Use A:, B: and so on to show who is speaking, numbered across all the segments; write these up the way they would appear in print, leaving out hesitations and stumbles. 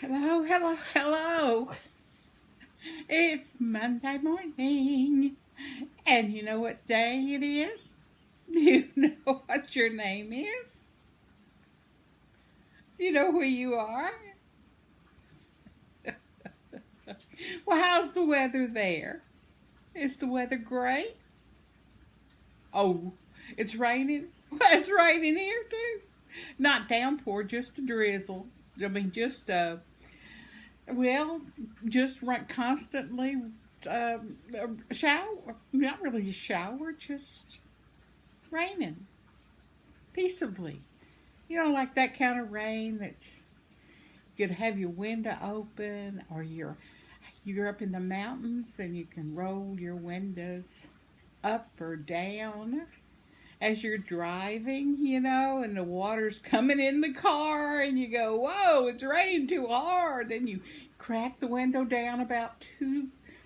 A: Hello, hello, hello. It's Monday morning. And you know what day it is? You know what your name is? You know who you are? Well, how's the weather there? Is the weather great? Oh, it's raining? Well, it's raining here too. Not downpour, just a drizzle. I mean, well, just right constantly shower. Not really a shower, just raining peaceably. You know, like that kind of rain that you could have your window open, or you're up in the mountains and you can roll your windows up or down as you're driving, and the water's coming in the car and you go, whoa, it's raining too hard. Then you crack the window down about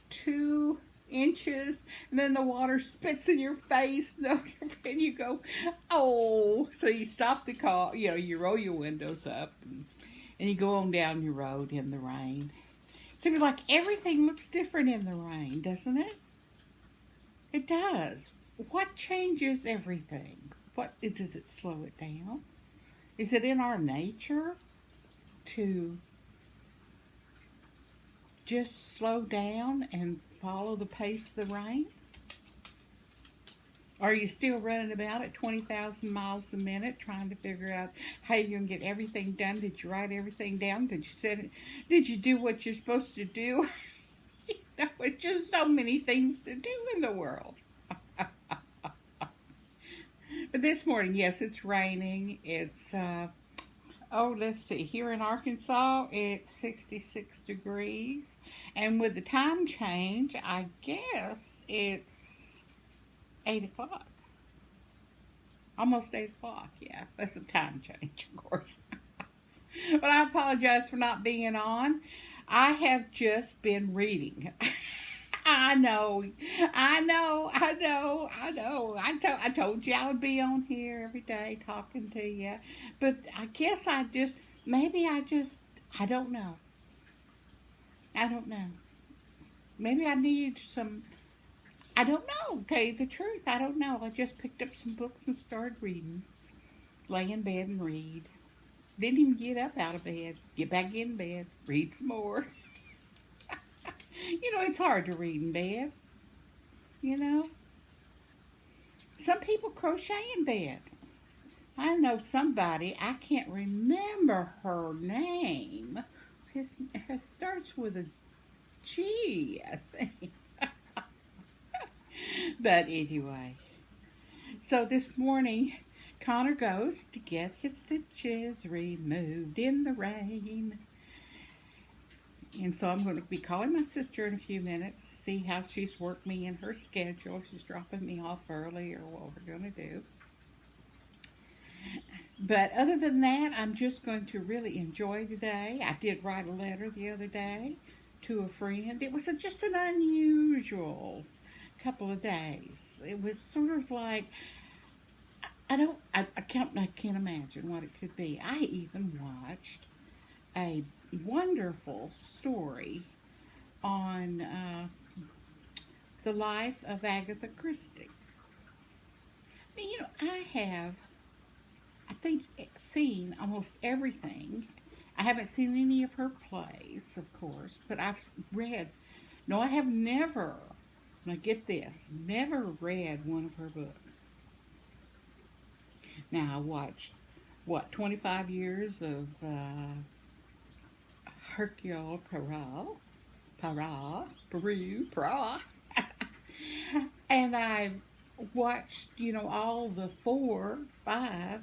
A: two inches, and then the water spits in your face, and you go, oh. So you stop the car, you roll your windows up, and you go on down your road in the rain. Seems like everything looks different in the rain, doesn't it? It does. What changes everything? Does it slow it down? Is it in our nature to just slow down and follow the pace of the rain? Are you still running about at 20,000 miles a minute trying to figure out how you're going to get everything done? Did you write everything down? Did you set it? Did you do what you're supposed to do? It's just so many things to do in the world. But this morning, yes, it's raining. It's, let's see. Here in Arkansas, it's 66 degrees. And with the time change, I guess it's 8 o'clock. Almost 8 o'clock, yeah. That's a time change, of course. But I apologize for not being on. I have just been reading. I know. I told you I would be on here every day talking to you. But I guess I don't know. Maybe I need some, I don't know, tell you the truth. I don't know. I just picked up some books and started reading. Lay in bed and read. Didn't even get up out of bed. Get back in bed. Read some more. It's hard to read in bed. Some people crochet in bed. I know somebody, I can't remember her name. It starts with a G, I think. But anyway, so this morning, Connor goes to get his stitches removed in the rain. And so I'm going to be calling my sister in a few minutes, see how she's worked me in her schedule. She's dropping me off early, or what we're going to do. But other than that, I'm just going to really enjoy today. I did write a letter the other day to a friend. It was just an unusual couple of days. It was sort of like, I can't imagine what it could be. I even watched a wonderful story on the life of Agatha Christie. I have, I think, seen almost everything. I haven't seen any of her plays, of course, but I've read. No, I have never, now get this, never read one of her books. Now, I watched, 25 years of Hercule Poirot, and I've watched, all the 4, 5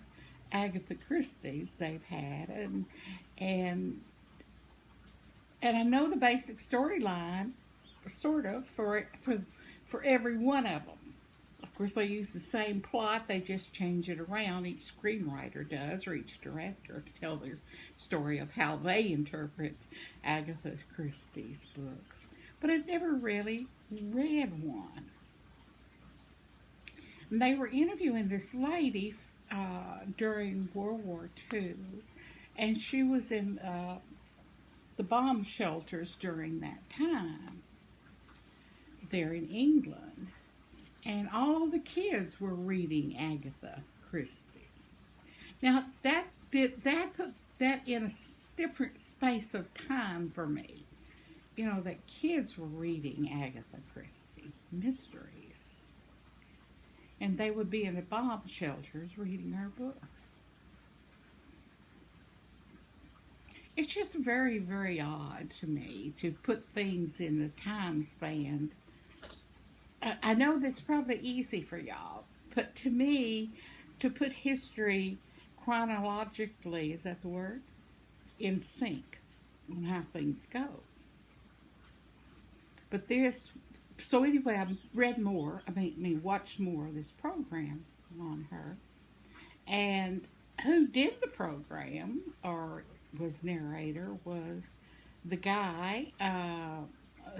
A: Agatha Christie's they've had, and I know the basic storyline, sort of, for every one of them. Of course, they use the same plot, they just change it around. Each screenwriter does, or each director, to tell their story of how they interpret Agatha Christie's books. But I've never really read one. And they were interviewing this lady during World War II, and she was in the bomb shelters during that time there in England. And all the kids were reading Agatha Christie. Now, that put that in a different space of time for me. You know, that kids were reading Agatha Christie mysteries. And they would be in the bomb shelters reading her books. It's just very, very odd to me to put things in the time span. I know that's probably easy for y'all, but to me, to put history chronologically, is that the word? In sync on how things go. But so anyway, I read more, watched more of this program on her. And who did the program, or was narrator, was the guy,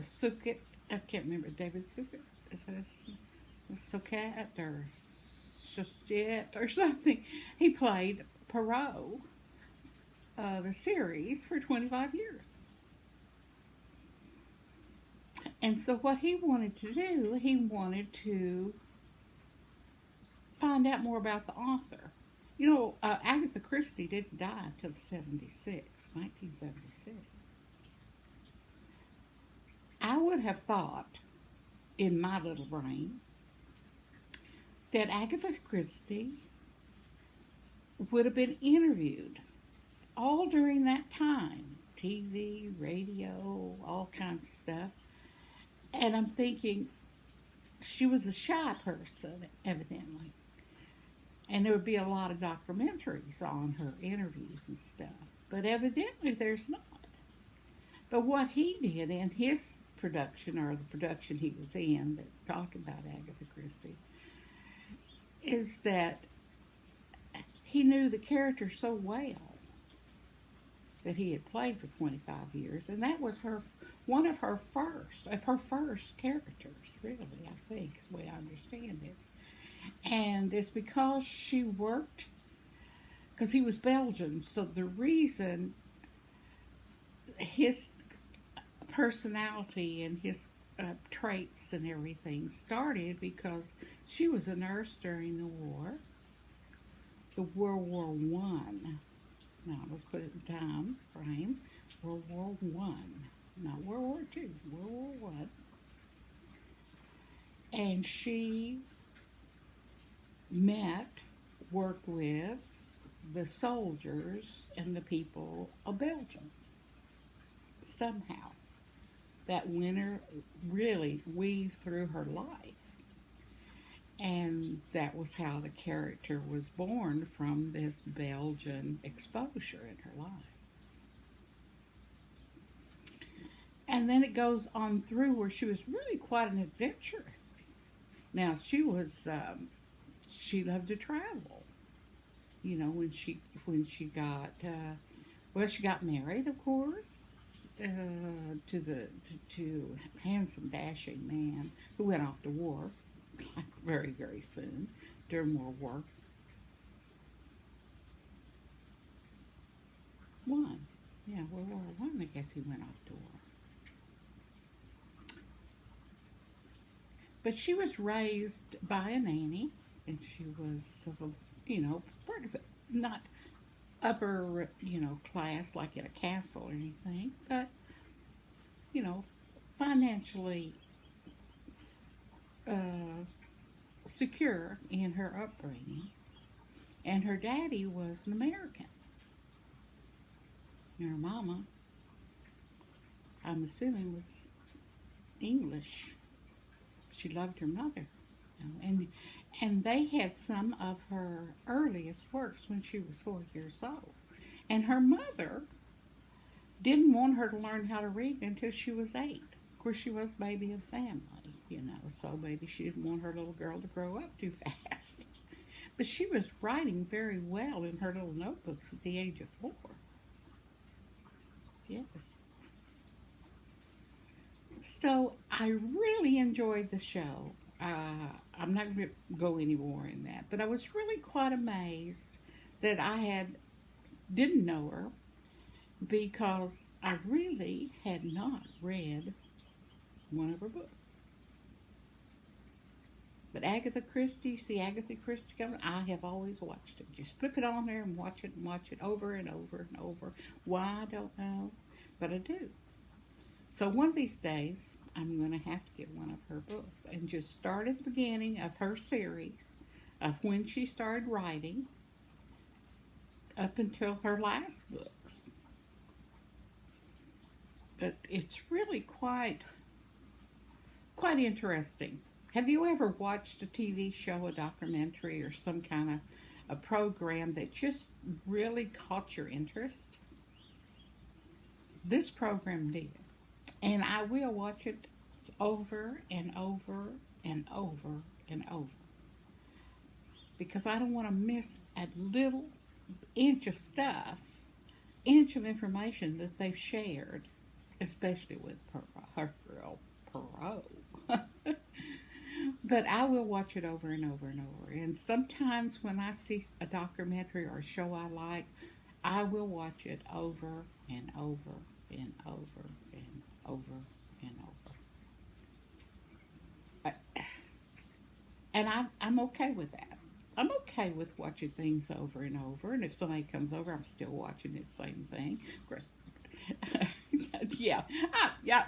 A: Suchet, I can't remember, David Suchet, is that suchet or suchet or something? He played Poirot, the series, for 25 years. And so what he wanted to do, he wanted to find out more about the author. You know, Agatha Christie didn't die until 1976. I would have thought, in my little brain, that Agatha Christie would have been interviewed all during that time. TV, radio, all kinds of stuff. And I'm thinking, she was a shy person, evidently. And there would be a lot of documentaries on her interviews and stuff. But evidently there's not. But what he did in his production, or the production he was in that talked about Agatha Christie, is that he knew the character so well that he had played for 25 years. And that was one of her first characters, really, I think, is the way I understand it. And it's because she worked, because he was Belgian, so the reason his personality and his traits and everything started because she was a nurse during the war, the World War One. Now, let's put it in time frame. World War One, not World War Two, World War One. And she worked with the soldiers and the people of Belgium. Somehow, that winter really weaved through her life. And that was how the character was born, from this Belgian exposure in her life. And then it goes on through where she was really quite an adventurous. Now, she loved to travel. You know, when she got, she got married, of course, to handsome, dashing man who went off to war, like very, very soon, during World War One. Yeah, World War One, I guess he went off to war. But she was raised by a nanny, and she was, part of it, not upper, class, like in a castle or anything, but, financially secure in her upbringing. And her daddy was an American. And her mama, I'm assuming, was English. She loved her mother. And they had some of her earliest works when she was 4 years old. And her mother didn't want her to learn how to read until she was 8. Of course, she was the baby of the family, so maybe she didn't want her little girl to grow up too fast. But she was writing very well in her little notebooks at the age of 4. Yes. So I really enjoyed the show. I'm not going to go any more in that, but I was really quite amazed that I didn't know her, because I really had not read one of her books. But Agatha Christie, you see Agatha Christie coming, I have always watched it. Just flip it on there and watch it over and over and over. Why, I don't know, but I do. So one of these days, I'm going to have to get one of her books and just start at the beginning of her series of when she started writing up until her last books. But it's really quite interesting. Have you ever watched a TV show, a documentary, or some kind of a program that just really caught your interest? This program did. And I will watch it over and over and over and over. Because I don't want to miss a little inch of stuff, inch of information that they've shared, especially with her girl, Perot. But I will watch it over and over and over. And sometimes when I see a documentary or a show I like, I will watch it over and over and over and over and over. And I'm okay with that. I'm okay with watching things over and over. And if somebody comes over, I'm still watching the same thing. Of course, yeah,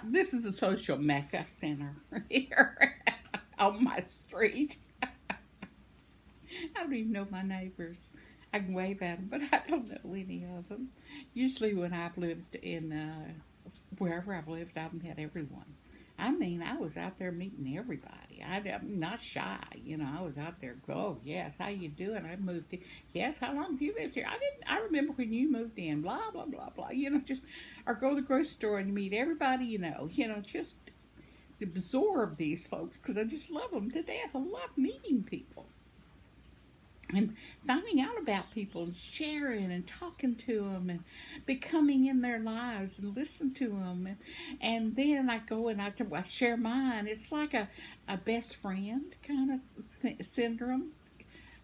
A: this is a social mecca center here on my street. I don't even know my neighbors. I can wave at them, but I don't know any of them. Usually when I've lived in, wherever I've lived, I've met everyone. I mean, I was out there meeting everybody. I'm not shy, I was out there, oh, yes, how you doing? I moved in. Yes, how long have you lived here? I remember when you moved in, blah, blah, blah, blah. Just, or go to the grocery store and you meet everybody, just absorb these folks because I just love them to death. I love meeting people and finding out about people and sharing and talking to them and becoming in their lives and listen to them. And then I go and I share mine. It's like a best friend kind of syndrome,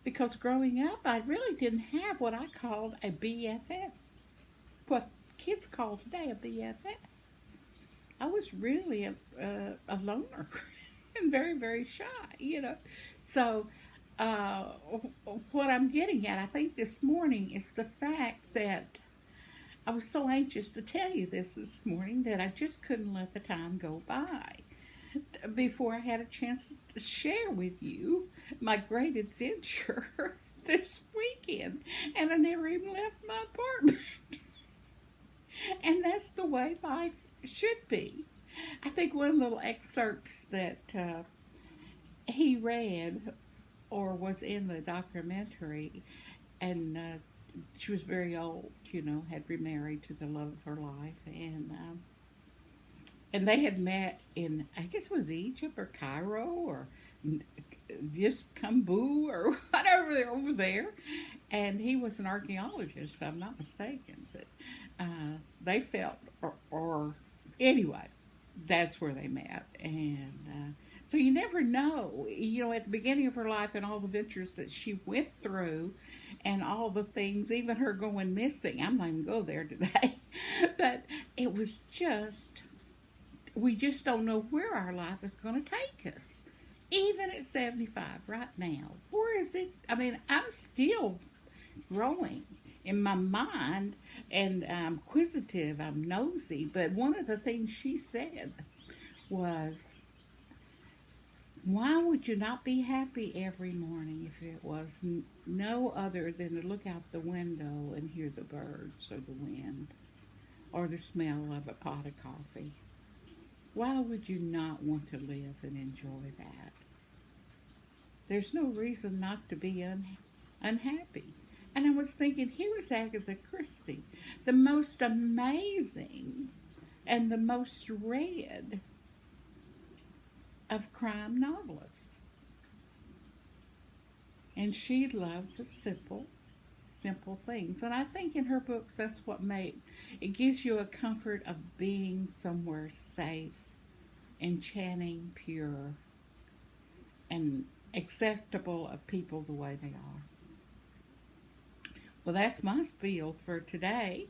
A: because growing up I really didn't have what I called a BFF, what kids call today a BFF. I was really a loner and very, very shy, So what I'm getting at, I think this morning, is the fact that I was so anxious to tell you this morning that I just couldn't let the time go by before I had a chance to share with you my great adventure this weekend. And I never even left my apartment. And that's the way life should be. I think one of the little excerpts that he read or was in the documentary, and she was very old, had remarried to the love of her life, and they had met in, I guess it was Egypt or Cairo or just Kambu or whatever, they're over there, and he was an archaeologist, if I'm not mistaken, but they felt, or anyway, that's where they met. And so you never know, at the beginning of her life and all the ventures that she went through and all the things, even her going missing. I'm not even going there today. But it was just, we just don't know where our life is going to take us. Even at 75 right now. Where is it? I mean, I'm still growing in my mind, and I'm inquisitive, I'm nosy, but one of the things she said was, why would you not be happy every morning if it was no other than to look out the window and hear the birds or the wind or the smell of a pot of coffee? Why would you not want to live and enjoy that? There's no reason not to be unhappy. And I was thinking, here was Agatha Christie, the most amazing and the most read of crime novelists. And she loved simple things. And I think in her books, that's what it gives you a comfort of being somewhere safe, enchanting, pure, and acceptable of people the way they are. Well, that's my spiel for today.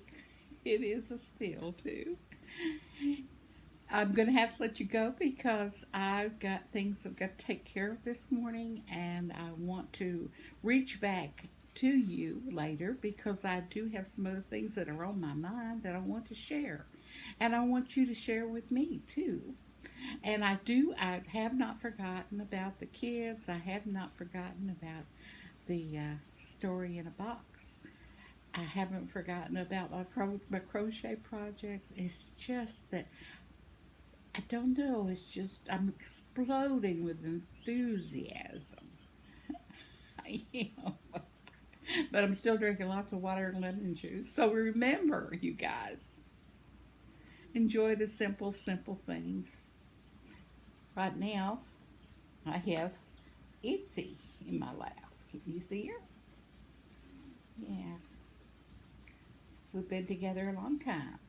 A: It is a spill, too. I'm going to have to let you go because I've got things I've got to take care of this morning, and I want to reach back to you later because I do have some other things that are on my mind that I want to share. And I want you to share with me, too. And I have not forgotten about the kids. I have not forgotten about the story in a box. I haven't forgotten about my crochet projects. It's just that I don't know. It's just I'm exploding with enthusiasm. But I'm still drinking lots of water and lemon juice. So remember, you guys, enjoy the simple, simple things. Right now, I have Itsy in my lap. Can you see her? Yeah. We've been together a long time.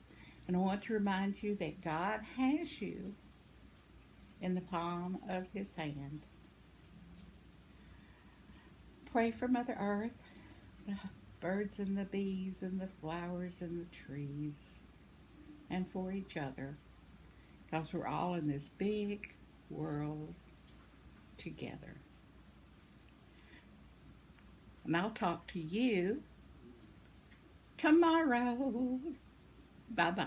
A: And I want to remind you that God has you in the palm of His hand. Pray for Mother Earth, the birds and the bees and the flowers and the trees, and for each other, because we're all in this big world together. And I'll talk to you tomorrow. Bye-bye.